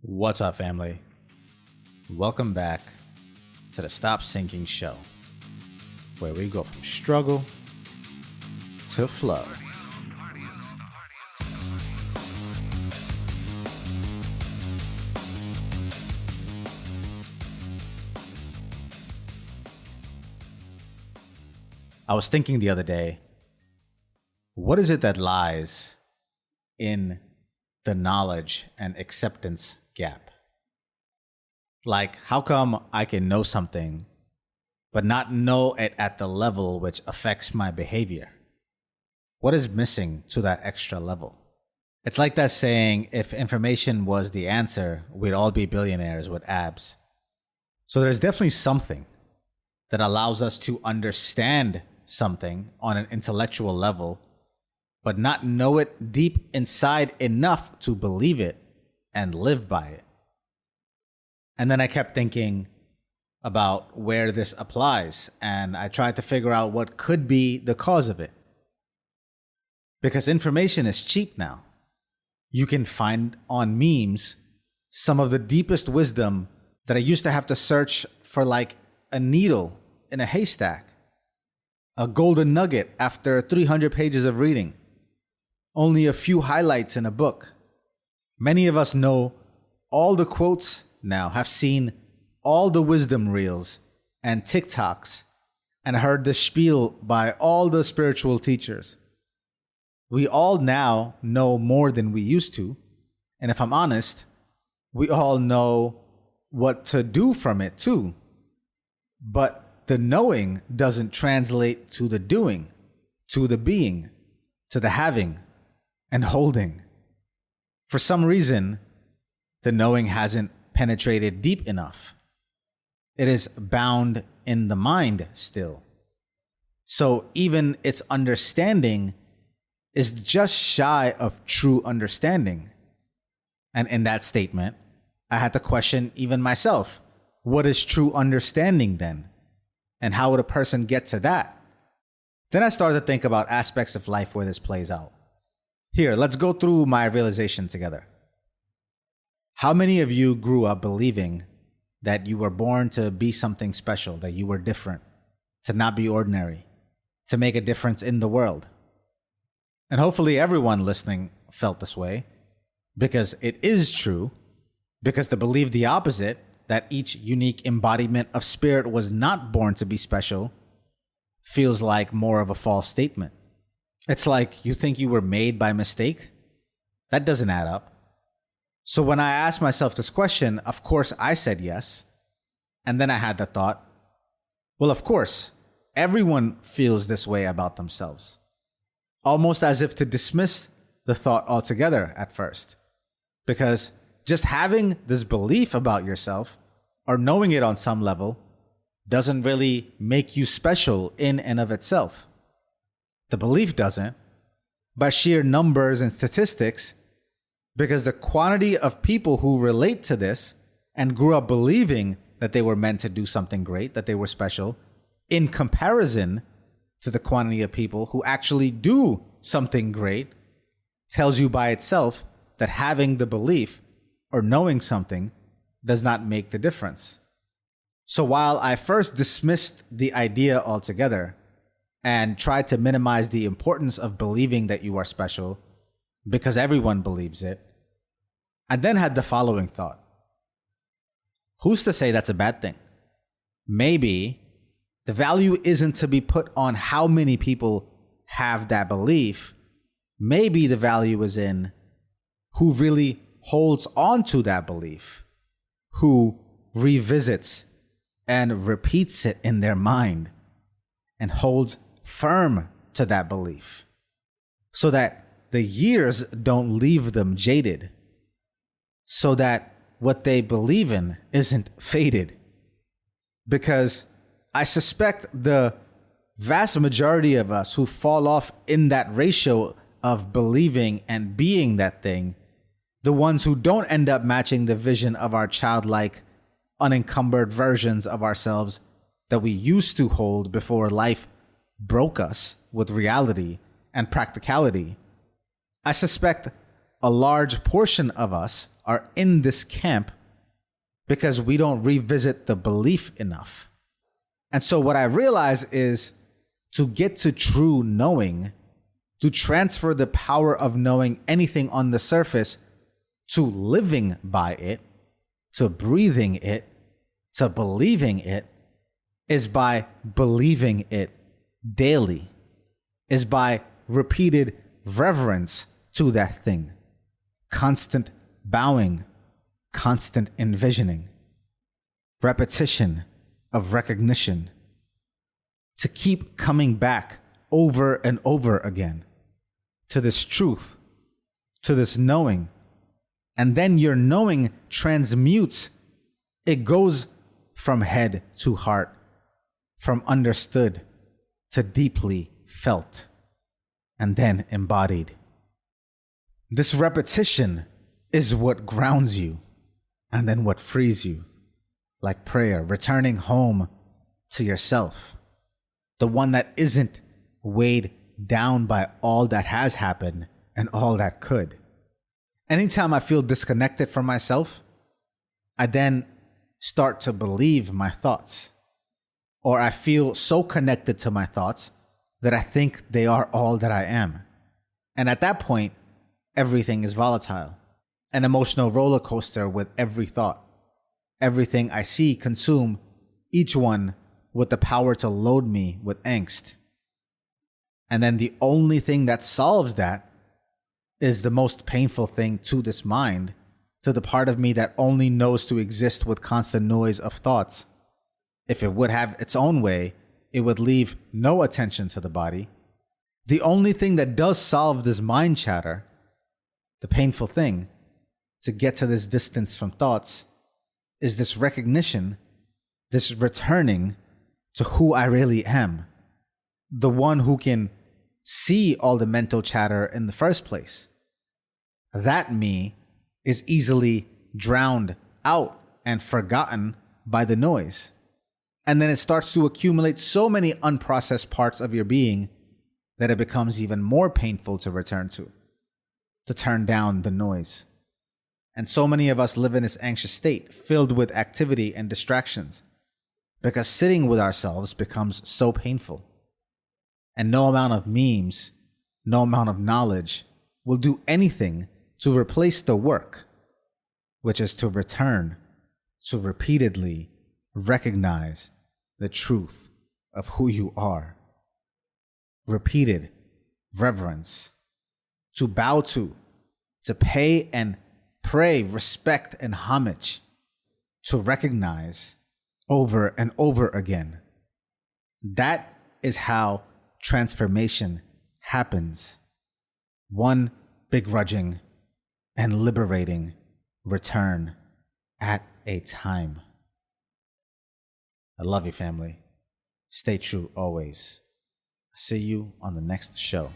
What's up, family? Welcome back to the Stop Sinking Show, where we go from struggle to flow. I was thinking the other day, what is it that lies in the knowledge and acceptance gap? Like, how come I can know something, but not know it at the level which affects my behavior? What is missing to that extra level? It's like that saying, if information was the answer, we'd all be billionaires with abs. So there's definitely something that allows us to understand something on an intellectual level, but not know it deep inside enough to believe it and live by it. And then I kept thinking about where this applies, and I tried to figure out what could be the cause of it. Because information is cheap now. You can find on memes some of the deepest wisdom that I used to have to search for, like a needle in a haystack, a golden nugget after 300 pages of reading, only a few highlights in a book. Many of us know all the quotes now, have seen all the wisdom reels and TikToks, and heard the spiel by all the spiritual teachers. We all now know more than we used to, and if I'm honest, we all know what to do from it too. But the knowing doesn't translate to the doing, to the being, to the having and holding. For some reason, the knowing hasn't penetrated deep enough. It is bound in the mind still. So even its understanding is just shy of true understanding. And in that statement, I had to question even myself. What is true understanding then? And how would a person get to that? Then I started to think about aspects of life where this plays out. Here, let's go through my realization together. How many of you grew up believing that you were born to be something special, that you were different, to not be ordinary, to make a difference in the world? And hopefully everyone listening felt this way, because it is true, because to believe the opposite, that each unique embodiment of spirit was not born to be special, feels like more of a false statement. It's like you think you were made by mistake. That doesn't add up. So when I asked myself this question, of course I said yes. And then I had the thought, well, of course, everyone feels this way about themselves. Almost as if to dismiss the thought altogether at first. Because just having this belief about yourself, or knowing it on some level, doesn't really make you special in and of itself. The belief doesn't, by sheer numbers and statistics, because the quantity of people who relate to this and grew up believing that they were meant to do something great, that they were special, in comparison to the quantity of people who actually do something great, tells you by itself that having the belief or knowing something does not make the difference. So while I first dismissed the idea altogether and tried to minimize the importance of believing that you are special because everyone believes it, I then had the following thought. Who's to say that's a bad thing? Maybe the value isn't to be put on how many people have that belief. Maybe the value is in who really holds on to that belief, who revisits and repeats it in their mind and holds firm to that belief so that the years don't leave them jaded, so that what they believe in isn't faded. Because I suspect the vast majority of us who fall off in that ratio of believing and being that thing, the ones who don't end up matching the vision of our childlike, unencumbered versions of ourselves that we used to hold before life broke us with reality and practicality, I suspect a large portion of us are in this camp because we don't revisit the belief enough. And so what I realize is to get to true knowing, to transfer the power of knowing anything on the surface to living by it, to breathing it, to believing it, is by believing it daily, is by repeated reverence to that thing, constant bowing, constant envisioning, repetition of recognition, to keep coming back over and over again to this truth, to this knowing. And then your knowing transmutes. It goes from head to heart, from understood to deeply felt, and then embodied. This repetition is what grounds you, and then what frees you, like prayer, returning home to yourself, the one that isn't weighed down by all that has happened and all that could. Anytime I feel disconnected from myself, I then start to believe my thoughts, or I feel so connected to my thoughts that I think they are all that I am. And at that point, everything is volatile, an emotional roller coaster with every thought. Everything I see, consume, each one with the power to load me with angst. And then the only thing that solves that is the most painful thing to this mind, to the part of me that only knows to exist with constant noise of thoughts. If it would have its own way, it would leave no attention to the body. The only thing that does solve this mind chatter, the painful thing, to get to this distance from thoughts, is this recognition, this returning to who I really am, the one who can see all the mental chatter in the first place. That me is easily drowned out and forgotten by the noise. And then it starts to accumulate so many unprocessed parts of your being that it becomes even more painful to return to turn down the noise. And so many of us live in this anxious state, filled with activity and distractions, because sitting with ourselves becomes so painful. And no amount of memes, no amount of knowledge will do anything to replace the work, which is to return to repeatedly recognize the truth of who you are. Repeated reverence, to bow to pay and pray respect and homage, to recognize over and over again. That is how transformation happens. One begrudging and liberating return at a time. I love you, family. Stay true always. See you on the next show.